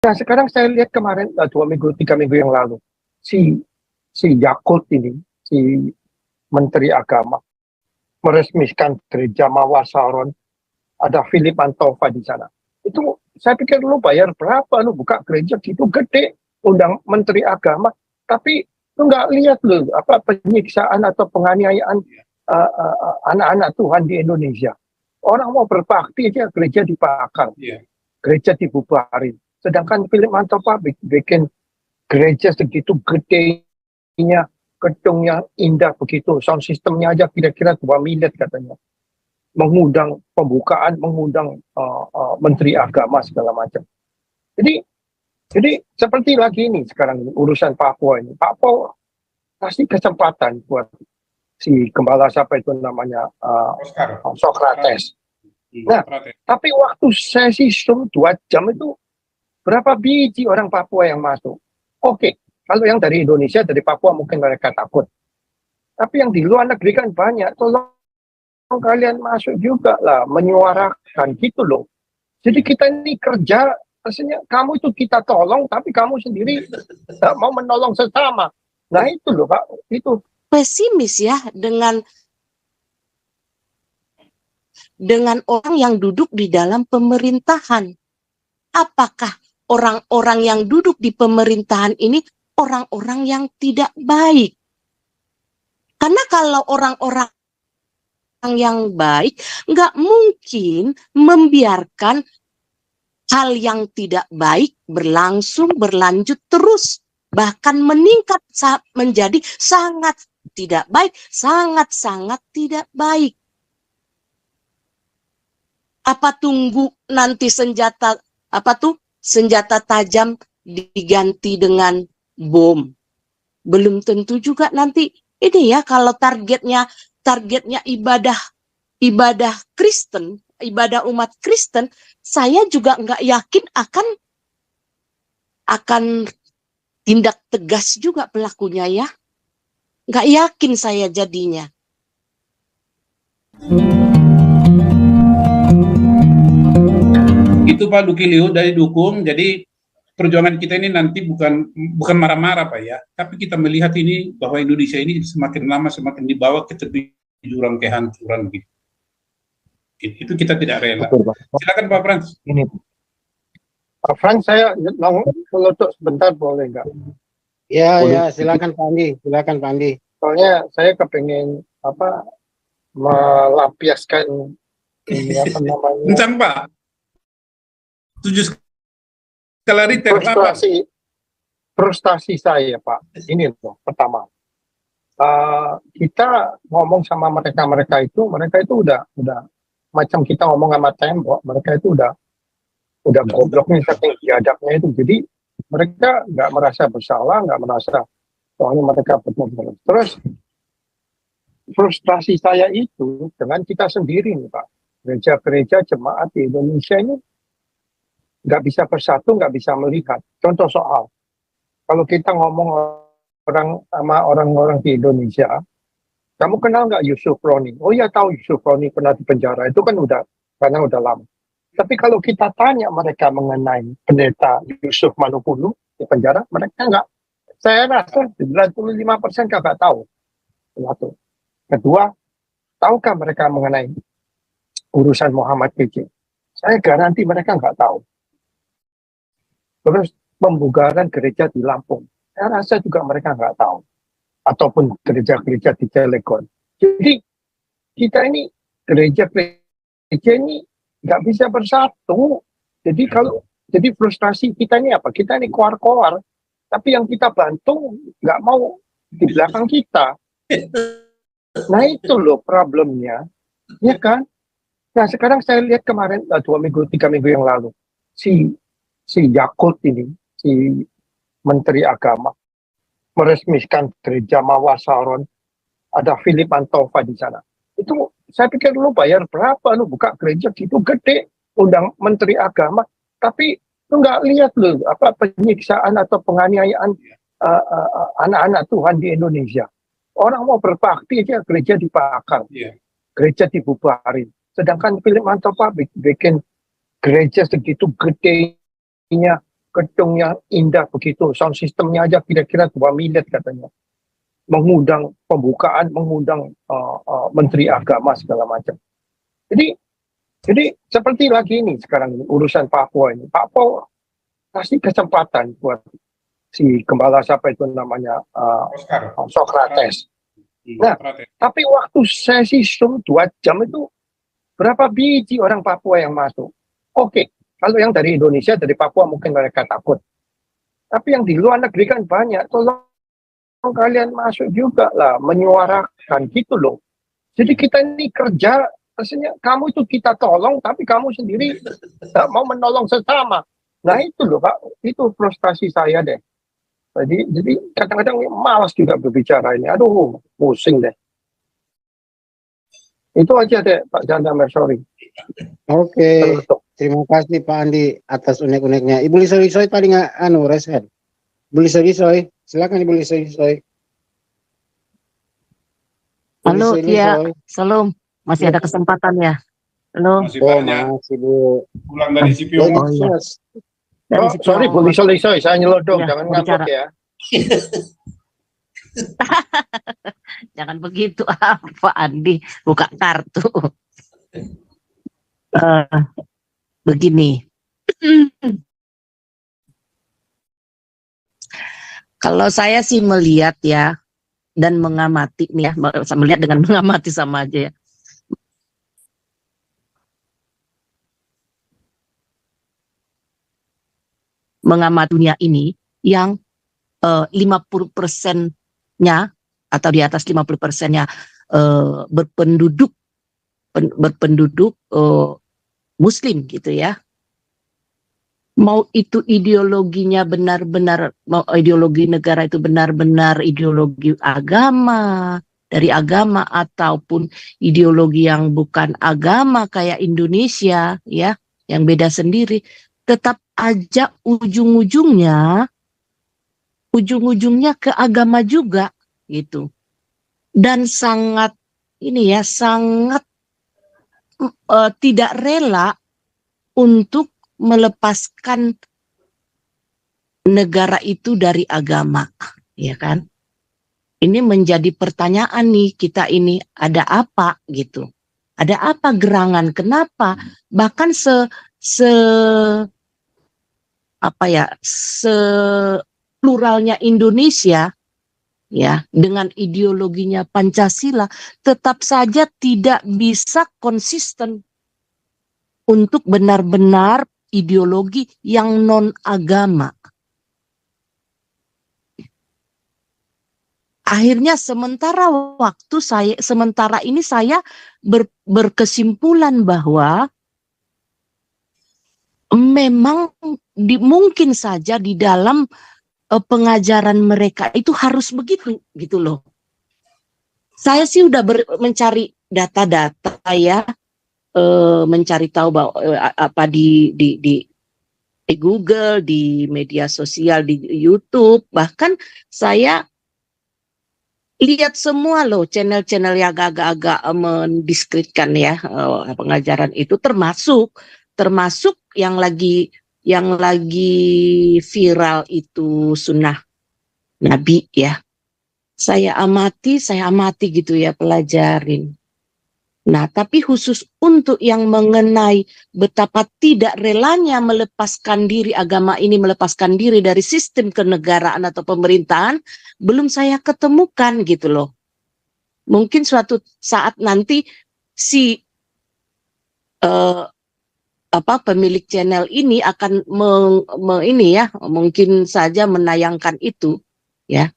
Nah sekarang saya lihat kemarin 2 minggu 3 minggu yang lalu si si Yakut ini, si Menteri Agama meresmikan gereja Mawar Saron, ada Philip Mantova di sana. Itu saya pikir lu bayar berapa lu buka gereja gitu gede, undang Menteri Agama, tapi lu nggak lihat lu apa penyiksaan atau penganiayaan anak-anak Tuhan di Indonesia. Orang mau berbakti aja gereja dibakar, gereja dibubarin. Sedangkan Philip Mantova bikin gereja segitu gedenya, gedung yang indah begitu, sound systemnya aja kira-kira 2 miliar katanya. Mengundang pembukaan, mengundang Menteri Agama segala macam. Jadi seperti lagi ini sekarang ini, urusan Papua ini. Papua kasih kesempatan buat si gembala siapa itu namanya Sokrates. Nah, tapi waktu sesi Zoom 2 jam itu berapa biji orang Papua yang masuk? Oke, kalau yang dari Indonesia, dari Papua mungkin mereka takut. Tapi yang di luar negeri kan banyak. Tolong kalian masuk juga lah, menyuarakan gitu loh. Jadi kita ini kerja, rasanya kamu itu kita tolong, tapi kamu sendiri tak mau menolong sesama. Nah itu loh Pak, itu. Pesimis ya dengan orang yang duduk di dalam pemerintahan. Apakah orang-orang yang duduk di pemerintahan ini orang-orang yang tidak baik? Karena kalau orang-orang yang baik nggak mungkin membiarkan hal yang tidak baik berlanjut terus, bahkan meningkat menjadi sangat tidak baik, sangat-sangat tidak baik. Apa tunggu nanti senjata tajam diganti dengan bom? Belum tentu juga nanti ini ya, kalau targetnya ibadah Kristen, ibadah umat Kristen, saya juga nggak yakin akan tindak tegas juga pelakunya ya. Nggak yakin saya jadinya. Itu Pak Dukilio dari dukung. Jadi perjuangan kita ini nanti bukan marah-marah Pak ya, tapi kita melihat ini bahwa Indonesia ini semakin lama semakin dibawa ke tepi jurang kehancuran gitu. Itu kita tidak rela. Betul, silakan Pak Frans. Ini Pak Frans, saya mau menutup sebentar boleh nggak? Ya, silakan Pak Andi, Soalnya saya kepengen melampiaskan ini apa namanya? Kencang Pak. 7 skala Richter apa? Frustasi saya Pak. Ini loh, pertama. Kita ngomong sama mereka itu udah macam kita ngomong sama tembok, mereka itu udah gobloknya saking biadabnya itu. Jadi mereka nggak merasa bersalah, nggak merasa soalnya mereka betul-betul. Terus frustrasi saya itu dengan kita sendiri nih Pak. Gereja-gereja jemaat di Indonesia ini nggak bisa bersatu, nggak bisa melihat. Contoh soal, kalau kita ngomong sama orang-orang di Indonesia, kamu kenal nggak Yusuf Roni? Oh ya tahu Yusuf Roni pernah di penjara, itu kan karena udah lama. Tapi kalau kita tanya mereka mengenai pendeta Yusuf Manukulu di penjara, mereka nggak, saya rasa 95% nggak tahu. Satu. Kedua, tahukah mereka mengenai urusan Muhammad PJ? Saya garansi mereka nggak tahu. Terus pembubaran gereja di Lampung, saya rasa juga mereka nggak tahu. Ataupun gereja-gereja di Cilegon. Jadi kita ini gereja ini nggak bisa bersatu. Jadi frustrasi kita ini apa? Kita ini koar-koar, tapi yang kita bantu nggak mau di belakang kita. Nah itu loh problemnya, ya kan? Nah sekarang saya lihat kemarin 2 minggu 3 minggu yang lalu si Yakut ini, si Menteri Agama meresmikan gereja Mawar Saron, ada Philip Mantova di sana. Itu saya pikir lu bayar berapa lu buka gereja gitu gede, undang Menteri Agama, tapi lu nggak lihat lu apa penyiksaan atau penganiayaan anak-anak Tuhan di Indonesia. Orang mau berbakti aja gereja dibakar, gereja dibubarin. Sedangkan Philip Mantova bikin gereja segitu gedenya, gedungnya indah begitu, sound systemnya aja kira-kira 2 miliar katanya. Mengundang pembukaan, mengundang menteri agama segala macam. Jadi seperti lagi ini sekarang ini urusan Papua ini. Papua kasih kesempatan buat si gembala siapa itu namanya Oscar. Socrates. Nah, Socrates. tapi waktu sesi Zoom 2 jam itu berapa biji orang Papua yang masuk? Oke, kalau yang dari Indonesia, dari Papua mungkin mereka takut. Tapi yang di luar negeri kan banyak. Tolong kalian masuk juga lah, menyuarakan gitu loh. Jadi kita ini kerja, rasanya kamu itu kita tolong, tapi kamu sendiri tak mau menolong sesama. Nah itu loh Pak, itu frustasi saya deh. Jadi kadang-kadang malas juga berbicara ini. Aduh, pusing deh. Itu aja deh Pak Janda Mersori. Oke, terima kasih Pak Andi atas unek-uneknya. Ibu Lisa Lisoy tadi nggak resen. Ibu Lisa Lisoy, silakan Ibu Lisa Lisoy. Halo, iya, Salam. Masih ada kesempatan ya? Halo. Masih Oh, banyak. masih Bu. Pulang dari CPO. Oh, iya. Dari situ Sorry Bu Lisa Lisoy, saya nyelodong, Iya, jangan mau ngambek bicara. ya. Jangan begitu, Pak Andi. Buka kartu. Begini. Kalau saya sih melihat ya, dan mengamati nih ya, melihat dengan mengamati sama aja ya. Mengamati dunia ini yang 50%-nya atau di atas 50%-nya berpenduduk Muslim gitu ya. Mau itu ideologinya benar-benar, mau ideologi negara itu benar-benar ideologi agama, dari agama ataupun ideologi yang bukan agama kayak Indonesia ya, yang beda sendiri, tetap aja ujung-ujungnya ke agama juga gitu. Dan sangat ini ya, sangat tidak rela untuk melepaskan negara itu dari agama, ya kan? Ini menjadi pertanyaan nih kita ini, ada apa gitu? Ada apa gerangan? Kenapa? Bahkan pluralnya Indonesia ya, dengan ideologinya Pancasila tetap saja tidak bisa konsisten untuk benar-benar ideologi yang non agama. Akhirnya sementara ini saya berkesimpulan bahwa memang mungkin saja di dalam pengajaran mereka itu harus begitu gitu loh. Saya sih udah mencari data-data ya, mencari tahu bahwa apa di Google, di media sosial, di YouTube, bahkan saya lihat semua loh channel-channel yang agak-agak mendiskreditkan ya pengajaran itu, termasuk yang lagi viral itu sunnah Nabi ya. Saya amati gitu ya, pelajarin. Nah, tapi khusus untuk yang mengenai betapa tidak relanya melepaskan diri agama ini, melepaskan diri dari sistem kenegaraan atau pemerintahan, belum saya ketemukan gitu loh. Mungkin suatu saat nanti si pemilik channel ini akan mungkin saja menayangkan itu ya.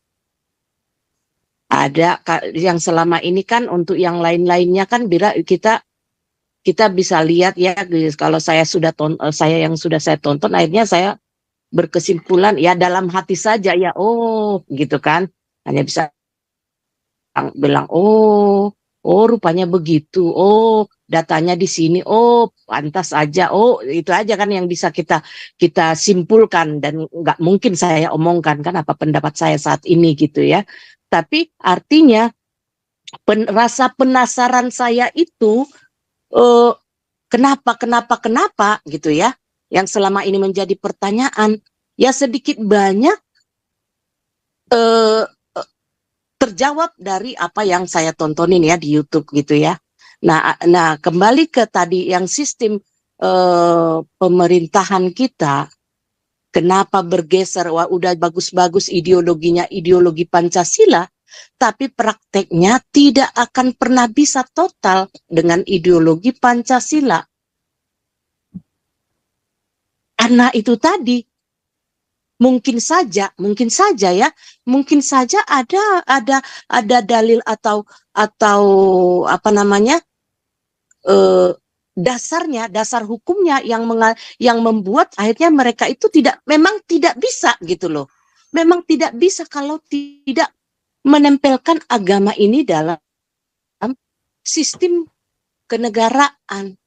Ada yang selama ini kan untuk yang lain-lainnya kan bila kita bisa lihat ya, kalau saya yang sudah saya tonton, akhirnya saya berkesimpulan ya dalam hati saja ya, oh gitu kan, hanya bisa bilang oh rupanya begitu, oh datanya di sini, oh pantas aja, oh itu aja kan yang bisa kita simpulkan, dan nggak mungkin saya omongkan kan apa pendapat saya saat ini gitu ya. Tapi artinya rasa penasaran saya itu kenapa gitu ya, yang selama ini menjadi pertanyaan, ya sedikit banyak eh, terjawab dari apa yang saya tontonin ya di YouTube gitu ya. Nah kembali ke tadi yang sistem pemerintahan kita, kenapa bergeser? Wah, udah bagus-bagus ideologinya ideologi Pancasila, tapi prakteknya tidak akan pernah bisa total dengan ideologi Pancasila. Karena itu tadi, mungkin saja ya, mungkin saja ada dalil atau apa namanya dasar hukumnya yang membuat akhirnya mereka itu memang tidak bisa gitu loh. Memang tidak bisa kalau tidak menempelkan agama ini dalam sistem kenegaraan.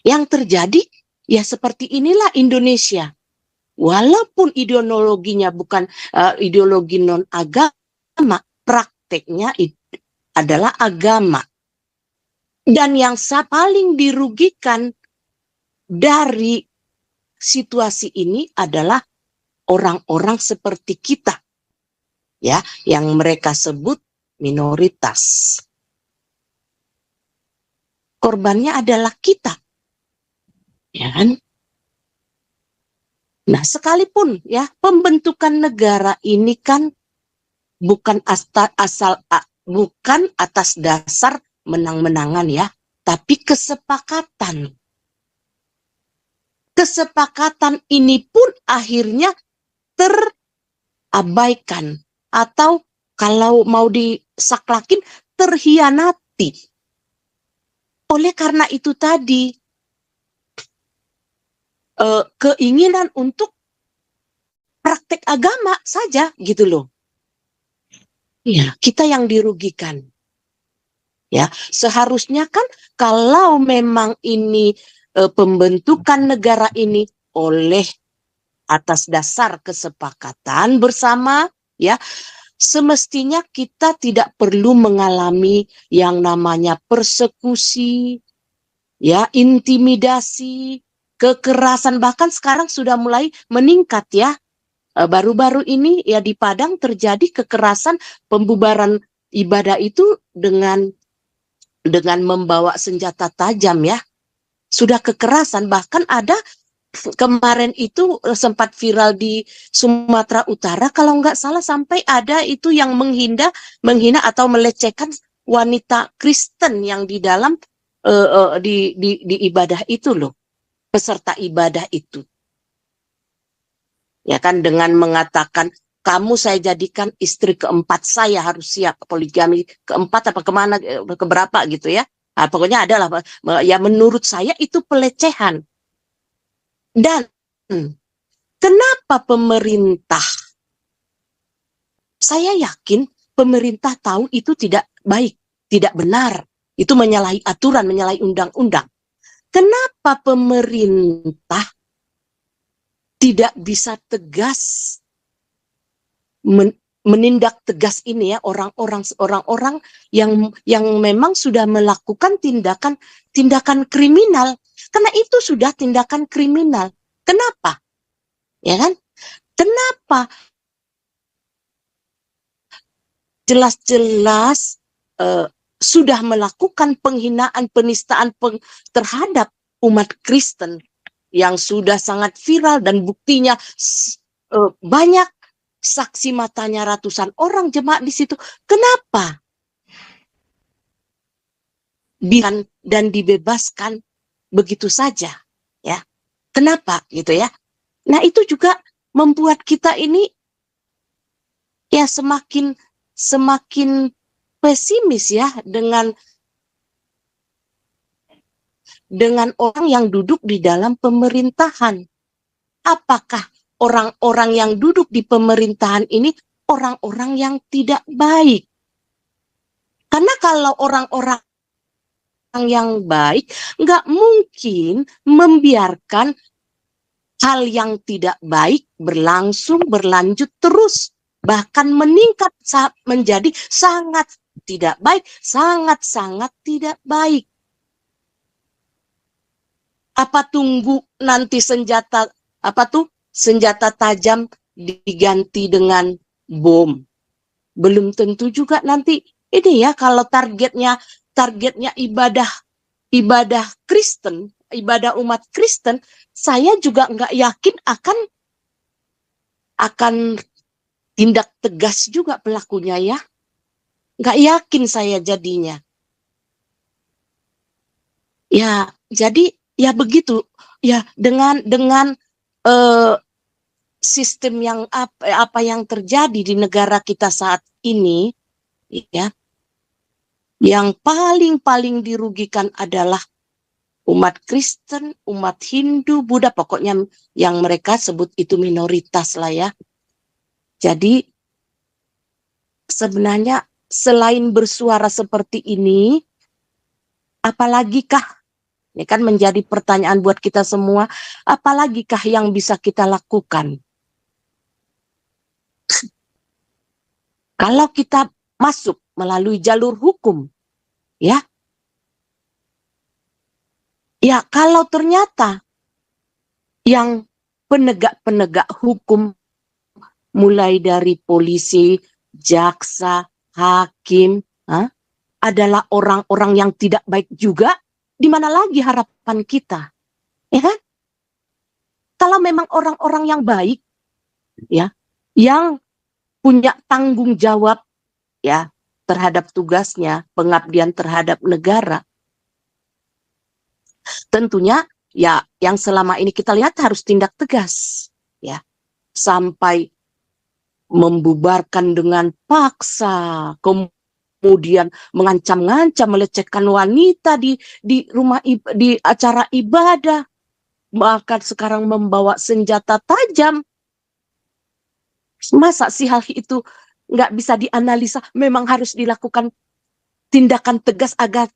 Yang terjadi ya seperti inilah Indonesia. Walaupun ideologinya bukan ideologi non agama, prakteknya adalah agama. Dan yang paling dirugikan dari situasi ini adalah orang-orang seperti kita, ya, yang mereka sebut minoritas. Korbannya adalah kita, ya kan? Nah, sekalipun ya pembentukan negara ini kan bukan bukan atas dasar menang-menangan ya, tapi kesepakatan. Kesepakatan ini pun akhirnya terabaikan atau kalau mau disaklakin terhianati. Oleh karena itu tadi keinginan untuk praktek agama saja gitu loh. Ya, kita yang dirugikan. Ya, seharusnya kan kalau memang ini pembentukan negara ini oleh atas dasar kesepakatan bersama, ya, semestinya kita tidak perlu mengalami yang namanya persekusi, ya, intimidasi, kekerasan, bahkan sekarang sudah mulai meningkat ya. Baru-baru ini ya di Padang terjadi kekerasan pembubaran ibadah itu dengan membawa senjata tajam ya. Sudah kekerasan, bahkan ada kemarin itu sempat viral di Sumatera Utara kalau nggak salah sampai ada itu yang menghina atau melecehkan wanita Kristen yang di dalam di ibadah itu loh, peserta ibadah itu. Ya kan, dengan mengatakan kamu saya jadikan istri keempat, saya harus siap poligami keempat apa kemana keberapa gitu ya. Nah, pokoknya adalah ya menurut saya itu pelecehan. Dan kenapa pemerintah? Saya yakin pemerintah tahu itu tidak baik, tidak benar. Itu menyalahi aturan, menyalahi undang-undang. Kenapa pemerintah tidak bisa tegas menindak tegas ini ya orang-orang yang memang sudah melakukan tindakan kriminal, karena itu sudah tindakan kriminal. Kenapa? Ya kan? Kenapa jelas-jelas sudah melakukan penghinaan, penistaan terhadap umat Kristen yang sudah sangat viral dan buktinya banyak, saksi matanya ratusan orang jemaat di situ. Kenapa? Dan dibebaskan begitu saja, ya. Kenapa gitu ya? Nah, itu juga membuat kita ini ya semakin pesimis ya dengan orang yang duduk di dalam pemerintahan. Apakah orang-orang yang duduk di pemerintahan ini orang-orang yang tidak baik? Karena kalau orang-orang yang baik nggak mungkin membiarkan hal yang tidak baik berlanjut terus, bahkan meningkat menjadi sangat tidak baik, sangat-sangat tidak baik. Apa tunggu nanti senjata senjata tajam diganti dengan bom. Belum tentu juga nanti ini ya, kalau targetnya ibadah Kristen, ibadah umat Kristen, saya juga nggak yakin akan tindak tegas juga pelakunya ya. Nggak yakin saya jadinya. Ya, jadi ya begitu. Ya, dengan sistem yang apa yang terjadi di negara kita saat ini, ya, yang paling dirugikan adalah umat Kristen, umat Hindu, Buddha, pokoknya yang mereka sebut itu minoritas lah ya. Jadi sebenarnya selain bersuara seperti ini, apalagikah? Ini kan menjadi pertanyaan buat kita semua, apalagikah yang bisa kita lakukan? Kalau kita masuk melalui jalur hukum, ya. Ya, kalau ternyata yang penegak-penegak hukum mulai dari polisi, jaksa, hakim, adalah orang-orang yang tidak baik juga, di mana lagi harapan kita? Ya kan? Kalau memang orang-orang yang baik, ya, yang punya tanggung jawab ya terhadap tugasnya, pengabdian terhadap negara, tentunya ya yang selama ini kita lihat harus tindak tegas ya, sampai membubarkan dengan paksa, kemudian mengancam-ngancam, melecehkan wanita di rumah, di acara ibadah, bahkan sekarang membawa senjata tajam. Masa sih hal itu nggak bisa dianalisa? Memang harus dilakukan tindakan tegas agar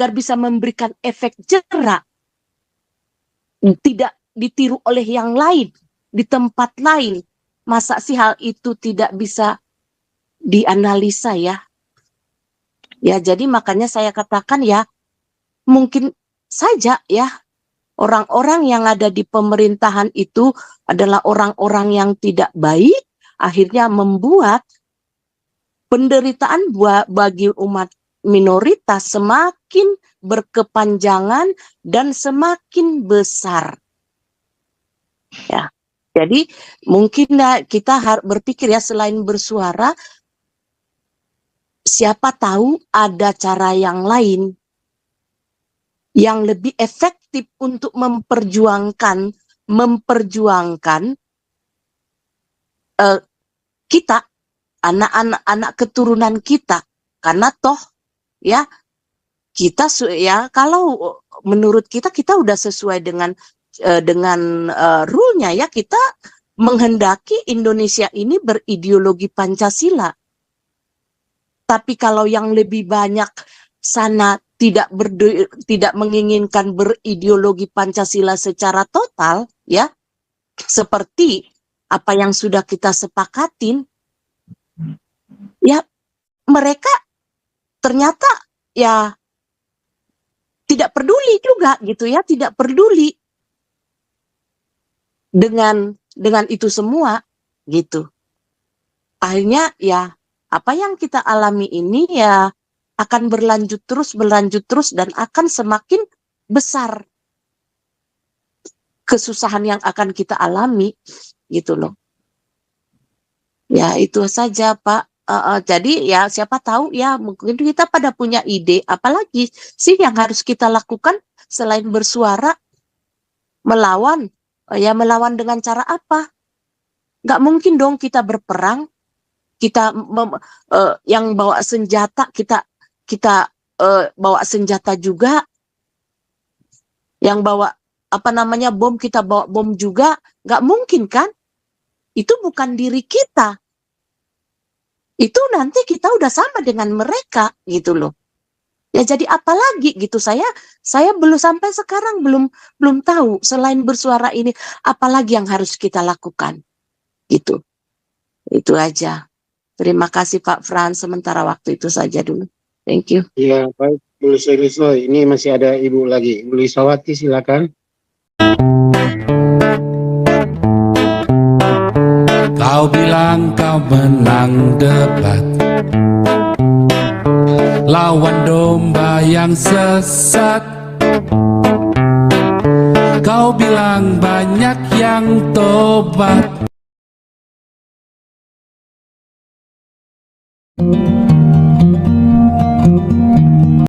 bisa memberikan efek jera, tidak ditiru oleh yang lain di tempat lain. Masa sih hal itu tidak bisa dianalisa ya? Ya, jadi makanya saya katakan ya, mungkin saja ya orang-orang yang ada di pemerintahan itu adalah orang-orang yang tidak baik, akhirnya membuat penderitaan bagi umat minoritas semakin berkepanjangan dan semakin besar. Ya. Jadi mungkin kita harus berpikir ya, selain bersuara, siapa tahu ada cara yang lain yang lebih efektif untuk memperjuangkan kita, anak keturunan kita, karena toh ya kita ya, kalau menurut kita udah sesuai dengan rule-nya ya, kita menghendaki Indonesia ini berideologi Pancasila. Tapi kalau yang lebih banyak sana tidak menginginkan berideologi Pancasila secara total, ya, seperti apa yang sudah kita sepakatin, ya mereka ternyata ya tidak peduli juga gitu ya, tidak peduli dengan itu semua gitu. Akhirnya ya apa yang kita alami ini ya akan berlanjut terus dan akan semakin besar kesusahan yang akan kita alami gitu loh. Ya itu saja Pak. Jadi ya siapa tahu ya mungkin kita pada punya ide apalagi sih yang harus kita lakukan selain bersuara, melawan. Ya melawan dengan cara apa? Nggak mungkin dong kita berperang, kita yang bawa senjata, kita bawa senjata juga, yang bawa bom, kita bawa bom juga. Nggak mungkin kan? Itu bukan diri kita. Itu nanti kita udah sama dengan mereka gitu loh. Ya jadi apalagi gitu, saya belum sampai sekarang belum tahu selain bersuara ini apalagi yang harus kita lakukan gitu. Itu aja. Terima kasih Pak Frans, sementara waktu itu saja dulu. Thank you. Iya, baik Bu Lisawati. Ini masih ada Ibu lagi. Bu Lisawati silakan. bilang kau menang debat lawan domba yang sesat. Kau bilang banyak yang tobat,